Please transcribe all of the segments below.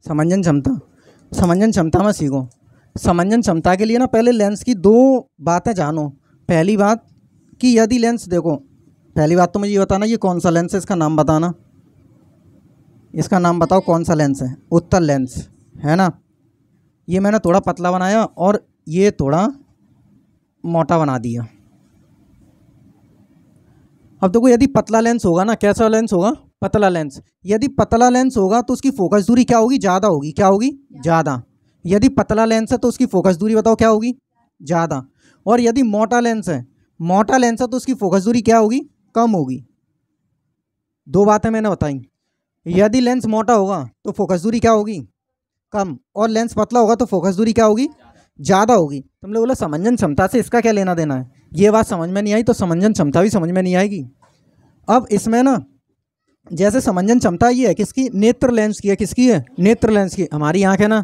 समंजन क्षमता, समंजन क्षमता में सीखो। समंजन क्षमता के लिए ना पहले लेंस की दो बातें जानो। पहली बात कि यदि लेंस देखो, पहली बात तो मुझे ये बताना ये कौन सा लेंस है, इसका नाम बताना। इसका नाम बताओ कौन सा लेंस है। उत्तल लेंस है ना। ये मैंने थोड़ा पतला बनाया और ये थोड़ा मोटा बना दिया। अब देखो यदि पतला लेंस होगा ना, कैसा लेंस होगा, पतला लेंस। यदि पतला लेंस होगा तो उसकी फोकस दूरी क्या होगी, ज़्यादा होगी। क्या होगी, ज़्यादा। यदि पतला लेंस है तो उसकी फोकस दूरी बताओ क्या होगी, ज़्यादा। और यदि मोटा लेंस है, मोटा लेंस है तो उसकी फोकस दूरी क्या होगी, कम होगी। दो बातें मैंने बताई। यदि लेंस मोटा होगा तो फोकस दूरी क्या होगी, कम, और लेंस पतला होगा तो फोकस दूरी क्या होगी, ज़्यादा होगी। तुमने बोला समंजन क्षमता से इसका क्या लेना देना है, ये बात समझ में नहीं आई तो समंजन क्षमता भी समझ में नहीं आएगी। अब इसमें ना जैसे समंजन क्षमता ये है किसकी, नेत्र लेंस की है। किसकी है, नेत्र लेंस की। हमारी आँख है ना,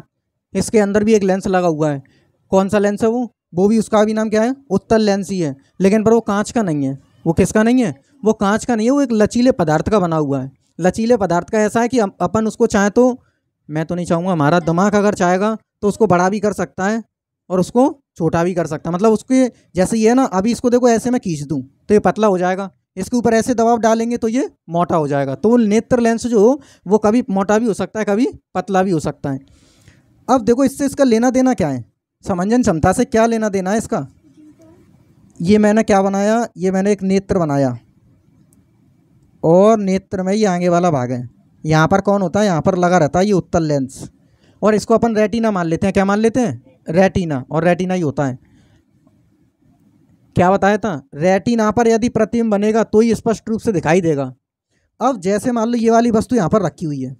इसके अंदर भी एक लेंस लगा हुआ है। कौन सा लेंस है वो भी उसका भी नाम क्या है, उत्तल लेंस ही है। लेकिन पर वो कांच का नहीं है। वो किसका नहीं है, वो कांच का नहीं है, वो एक लचीले पदार्थ का बना हुआ है। लचीले पदार्थ का ऐसा है कि अपन उसको चाहे तो, मैं तो नहीं चाहूँगा, हमारा दिमाग अगर चाहेगा तो उसको बड़ा भी कर सकता है और उसको छोटा भी कर सकता है। मतलब उसके जैसे ये है ना, अभी इसको देखो ऐसे मैं खींच दूँ तो ये पतला हो जाएगा, इसके ऊपर ऐसे दबाव डालेंगे तो ये मोटा हो जाएगा। तो नेत्र लेंस जो वो कभी मोटा भी हो सकता है, कभी पतला भी हो सकता है। अब देखो इससे इसका लेना देना क्या है, समंजन क्षमता से क्या लेना देना है इसका। ये मैंने क्या बनाया, ये मैंने एक नेत्र बनाया और नेत्र में ये आगे वाला भाग है। यहाँ पर कौन होता है, यहाँ पर लगा रहता है ये उत्तल लेंस। और इसको अपन रेटिना मान लेते हैं। क्या मान लेते हैं, रेटिना। और रेटिना ही होता है। क्या बताया था, रेटिना पर यदि प्रतिबिंब बनेगा तो ही स्पष्ट रूप से दिखाई देगा। अब जैसे मान लो ये वाली वस्तु यहाँ पर रखी हुई है,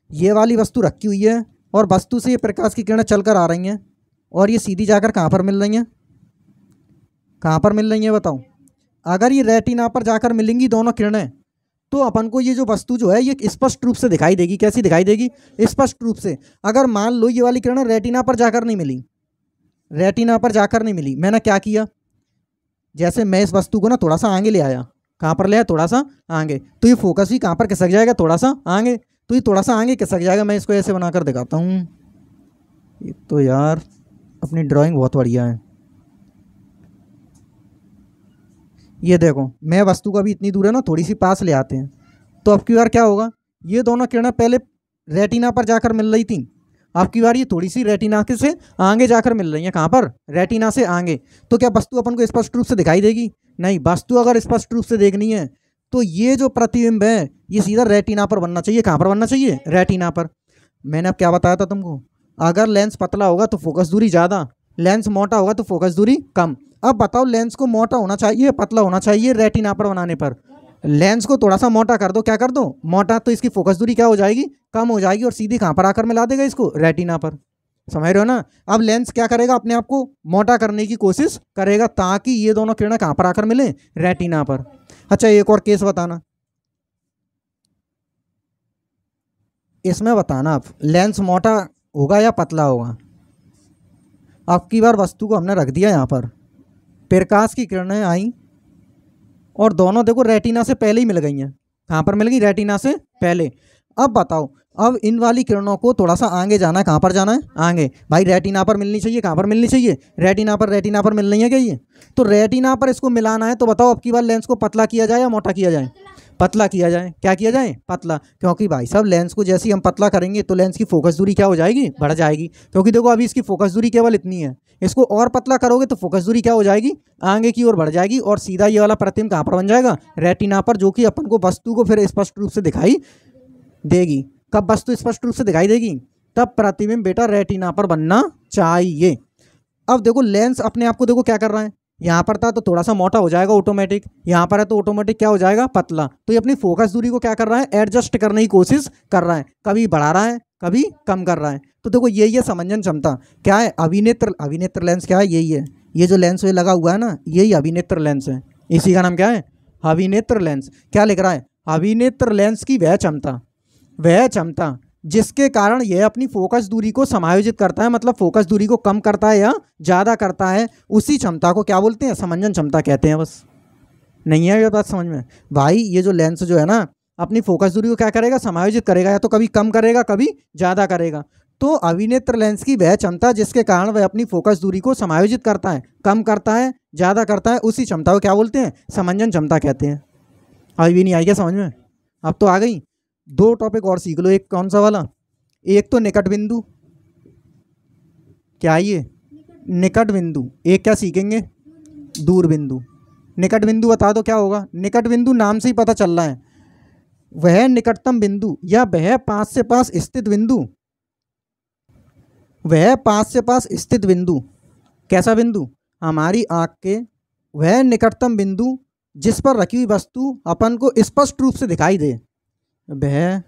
ये वाली वस्तु रखी हुई है और वस्तु से ये प्रकाश की किरणें चलकर आ रही हैं और ये सीधी जाकर कहाँ पर मिल रही हैं, कहाँ पर मिल रही हैं बताओ। अगर ये रेटिना पर जाकर मिलेंगी दोनों किरणें तो अपन को ये जो वस्तु जो है ये स्पष्ट रूप से दिखाई देगी। कैसी दिखाई देगी, स्पष्ट रूप से। अगर मान लो ये वाली किरणें रेटिना पर जाकर नहीं मिली, रेटिना पर जाकर नहीं मिली, मैंने क्या किया, जैसे मैं इस वस्तु को ना थोड़ा सा आगे ले आया, कहाँ पर ले आया, थोड़ा सा आगे, तो ये फोकस भी कहाँ पर खिसक जाएगा, थोड़ा सा आगे। तो ये थोड़ा सा आगे खिसक जाएगा। मैं इसको ऐसे बनाकर दिखाता हूँ। ये तो यार अपनी ड्राइंग बहुत बढ़िया है। ये देखो मैं वस्तु का भी इतनी दूर है ना, थोड़ी सी पास ले आते हैं तो अब की बार क्या होगा, ये दोनों किरणें पहले रेटिना पर जाकर मिल रही थी, अब की बार ये थोड़ी सी रेटिना के से आगे जाकर मिल रही है। कहाँ पर, रेटिना से आगे। तो क्या वस्तु अपन को स्पष्ट रूप से दिखाई देगी, नहीं। वस्तु अगर स्पष्ट रूप से देखनी है तो ये जो प्रतिबिंब है ये सीधा रेटिना पर बनना चाहिए। कहाँ पर बनना चाहिए, रेटिना पर। मैंने अब क्या बताया था तुमको, अगर लेंस पतला होगा तो फोकस दूरी ज़्यादा, लेंस मोटा होगा तो फोकस दूरी कम। अब बताओ लेंस को मोटा होना चाहिए, पतला होना चाहिए रेटिना पर बनाने पर। लेंस को थोड़ा सा मोटा कर दो, क्या कर दो, मोटा, तो इसकी फोकस दूरी क्या हो जाएगी, कम हो जाएगी और सीधी कहाँ पर आकर मिला देगा इसको, रेटिना पर। समझ रहे हो ना। अब लेंस क्या करेगा, अपने आप को मोटा करने की कोशिश करेगा ताकि ये दोनों किरणें कहाँ पर आकर मिले, रेटिना पर। अच्छा एक और केस बताना, इसमें बताना आप लेंस मोटा होगा या पतला होगा। अब की बार वस्तु को हमने रख दिया यहाँ पर, प्रकाश की किरणें आई और दोनों देखो रेटिना से पहले ही मिल गई हैं। कहाँ पर मिल गई, रेटिना से पहले। अब बताओ, अब इन वाली किरणों को थोड़ा सा आगे जाना है। कहाँ पर जाना है, आगे। भाई रेटिना पर मिलनी चाहिए, कहाँ पर मिलनी चाहिए, रेटिना पर। रेटिना पर मिल रही है क्या ये, तो रेटिना पर इसको मिलाना है। तो बताओ अब की बार लेंस को पतला किया जाए या मोटा किया जाए, पतला किया जाए। क्या किया जाए, पतला। क्योंकि भाई साहब लेंस को जैसे ही हम पतला करेंगे तो लेंस की फोकस दूरी क्या हो जाएगी, बढ़ जाएगी। क्योंकि देखो अभी इसकी फोकस दूरी केवल इतनी है, इसको और पतला करोगे तो फोकस दूरी क्या हो जाएगी, आगे की ओर बढ़ जाएगी और सीधा ये वाला प्रतिबिंब कहाँ पर बन जाएगा, रेटिना पर, जो कि अपन को वस्तु को फिर स्पष्ट रूप से दिखाई देगी। कब वस्तु स्पष्ट रूप से दिखाई देगी, तब प्रतिबिंब बेटा रेटिना पर बनना चाहिए। अब देखो लेंस अपने आप को देखो क्या कर रहा है, यहाँ पर था तो थोड़ा सा मोटा हो जाएगा ऑटोमेटिक, यहाँ पर है तो ऑटोमेटिक क्या हो जाएगा, पतला। तो ये अपनी फोकस दूरी को क्या कर रहा है, एडजस्ट करने की कोशिश कर रहा है, कभी बढ़ा रहा है कभी कम कर रहा है। तो देखो यही है समंजन क्षमता। क्या है, अभिनेत्र लेंस क्या है, यही है। ये जो लेंस लगा हुआ है ना, यही अभिनेत्र लेंस है। इसी का नाम क्या है, अभिनेत्र लेंस। क्या लिख रहा है, अभिनेत्र लेंस की वह क्षमता जिसके कारण यह अपनी फोकस दूरी को समायोजित करता है, मतलब फोकस दूरी को कम करता है या ज़्यादा करता है, उसी क्षमता को क्या बोलते हैं, समंजन क्षमता कहते हैं। बस नहीं है ये बात समझ में भाई। ये जो लेंस जो है ना, अपनी फोकस दूरी को क्या करेगा, समायोजित करेगा, या तो कभी कम करेगा कभी ज़्यादा करेगा। तो अविनेत्र लेंस की वह क्षमता जिसके कारण वह अपनी फोकस दूरी को समायोजित करता है, कम करता है, ज़्यादा करता है, उसी क्षमता को क्या बोलते हैं, समंजन क्षमता कहते हैं। अभी भी नहीं आई क्या समझ में? अब तो आ गई। दो टॉपिक और सीख लो। एक कौन सा वाला, एक तो निकट बिंदु, क्या ये निकट बिंदु, एक क्या सीखेंगे, दूर बिंदु। निकट बिंदु बता दो क्या होगा। निकट बिंदु नाम से ही पता चल रहा है, वह निकटतम बिंदु या वह पास से पास स्थित बिंदु, वह पास से पास स्थित बिंदु। कैसा बिंदु, हमारी आँख के वह निकटतम बिंदु जिस पर रखी हुई वस्तु अपन को स्पष्ट रूप से दिखाई दे। वह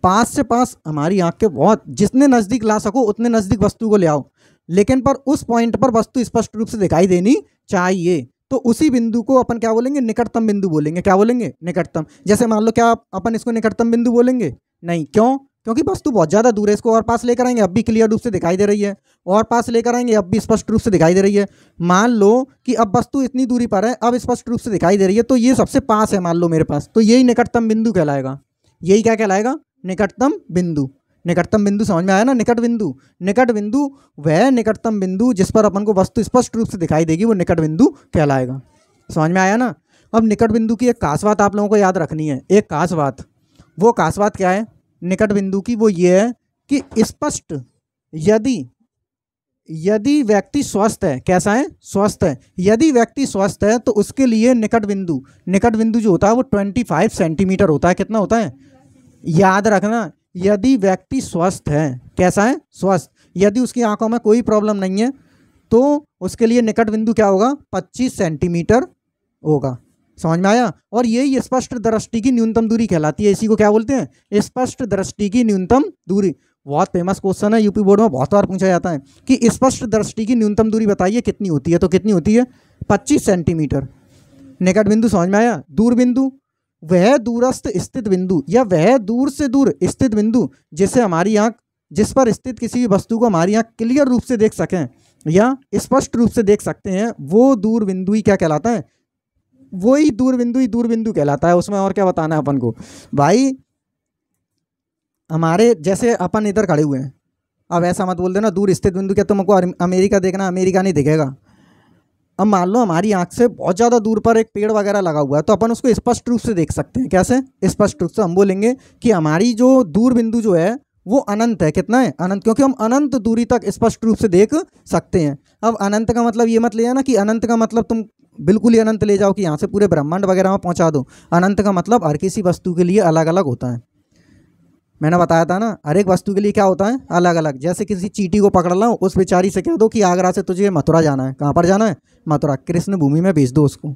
पास से पास, हमारी आँख के बहुत जितने नज़दीक ला सको उतने नज़दीक वस्तु को ले आओ, लेकिन पर उस पॉइंट पर वस्तु स्पष्ट रूप से दिखाई देनी चाहिए। तो उसी बिंदु को अपन क्या बोलेंगे, निकटतम बिंदु बोलेंगे। क्या बोलेंगे, निकटतम। जैसे मान लो क्या अपन इसको निकटतम बिंदु बोलेंगे, नहीं। क्यों, क्योंकि वस्तु बहुत ज़्यादा दूर है। इसको और पास लेकर आएंगे अब भी क्लियर रूप से दिखाई दे रही है, और पास लेकर आएंगे अब भी स्पष्ट रूप से दिखाई दे रही है। मान लो कि अब वस्तु इतनी दूरी पर है, अब स्पष्ट रूप से दिखाई दे रही है, तो ये सबसे पास है मान लो मेरे पास, तो यही निकटतम बिंदु कहलाएगा। यही क्या कहलाएगा, निकटतम बिंदु। निकटतम बिंदु समझ में आया ना, निकट बिंदु। निकट बिंदु वह निकटतम बिंदु जिस पर अपन को वस्तु स्पष्ट रूप से दिखाई देगी, वो निकट बिंदु कहलाएगा। समझ में आया ना। अब निकट बिंदु की एक खास बात आप लोगों को याद रखनी है, एक खास बात। वो खास बात क्या है निकट बिंदु की, वो ये है कि स्पष्ट, यदि व्यक्ति स्वस्थ है, कैसा है, स्वस्थ है। यदि व्यक्ति स्वस्थ है तो उसके लिए निकट बिंदु जो होता है वो 25 सेंटीमीटर होता है। कितना होता है, याद रखना। यदि व्यक्ति स्वस्थ है, कैसा है, स्वस्थ, यदि उसकी आंखों में कोई प्रॉब्लम नहीं है तो उसके लिए निकट बिंदु क्या होगा, 25 सेंटीमीटर होगा। समझ में आया। और यही स्पष्ट दृष्टि की न्यूनतम दूरी कहलाती है। इसी को क्या बोलते हैं, स्पष्ट दृष्टि की न्यूनतम दूरी। बहुत फेमस क्वेश्चन है, यूपी बोर्ड में बहुत बार पूछा जाता है कि स्पष्ट दृष्टि की न्यूनतम दूरी बताइए कितनी होती है, तो कितनी होती है, 25 सेंटीमीटर। निकट बिंदु समझ में आया। दूर बिंदु वह दूरस्थ स्थित बिंदु या वह दूर से दूर स्थित बिंदु जिससे हमारी आंख, जिस पर स्थित किसी भी वस्तु को हमारी आंख क्लियर रूप से देख सकें या स्पष्ट रूप से देख सकते हैं, वो दूर बिंदु ही क्या कहलाता है, वही दूर बिंदु कहलाता है। उसमें और क्या बताना है अपन को भाई। हमारे जैसे अपन इधर खड़े हुए हैं, अब ऐसा मत बोल देना दूर स्थित बिंदु, क्या तुमको अमेरिका देखना, अमेरिका नहीं दिखेगा। अब मान लो हमारी आंख से बहुत ज़्यादा दूर पर एक पेड़ वगैरह लगा हुआ है, तो अपन उसको स्पष्ट रूप से देख सकते हैं। कैसे, स्पष्ट रूप से। हम बोलेंगे कि हमारी जो दूर बिंदु जो है वो अनंत है। कितना है, अनंत, क्योंकि हम अनंत दूरी तक स्पष्ट रूप से देख सकते हैं। अब अनंत का मतलब ये मत ले जाना कि अनंत का मतलब तुम बिल्कुल ही अनंत ले जाओ कि यहाँ से पूरे ब्रह्मांड वगैरह में पहुँचा दो। अनंत का मतलब हर किसी वस्तु के लिए अलग अलग होता है। मैंने बताया था ना, हर एक वस्तु के लिए क्या होता है, अलग अलग। जैसे किसी चींटी को पकड़ लो, उस बेचारी से कह दो कि आगरा से तुझे मथुरा जाना है। कहाँ पर जाना है, मथुरा। कृष्ण भूमि में भेज दो उसको,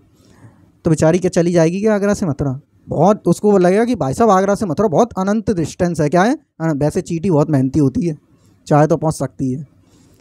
तो बेचारी क्या चली जाएगी क्या आगरा से मथुरा? बहुत उसको लगेगा कि भाई साहब आगरा से मथुरा बहुत अनंत डिस्टेंस है। क्या है, वैसे चींटी बहुत मेहनती होती है, चाहे तो पहुँच सकती है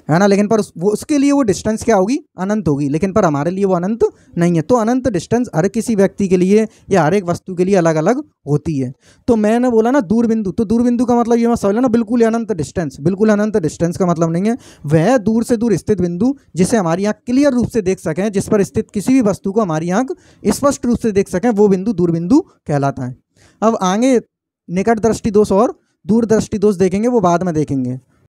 ना, लेकिन पर वो उसके लिए वो डिस्टेंस क्या होगी, अनंत होगी। लेकिन पर हमारे लिए वो अनंत नहीं है। तो अनंत डिस्टेंस हर किसी व्यक्ति के लिए या हर एक वस्तु के लिए अलग अलग होती है। तो मैंने बोला ना दूर बिंदु, तो दूर बिंदु का मतलब ये मत समझ लेना बिल्कुल अनंत डिस्टेंस। बिल्कुल अनंत डिस्टेंस का मतलब नहीं है, वह दूर से दूर स्थित बिंदु जिसे हमारी आँख क्लियर रूप से देख सकें, जिस पर स्थित किसी भी वस्तु को हमारी आँख स्पष्ट रूप से देख सकें, वो बिंदु दूर बिंदु कहलाता है। अब आगे निकट दृष्टि दोष और दूर दृष्टि दोष देखेंगे, वो बाद में देखेंगे।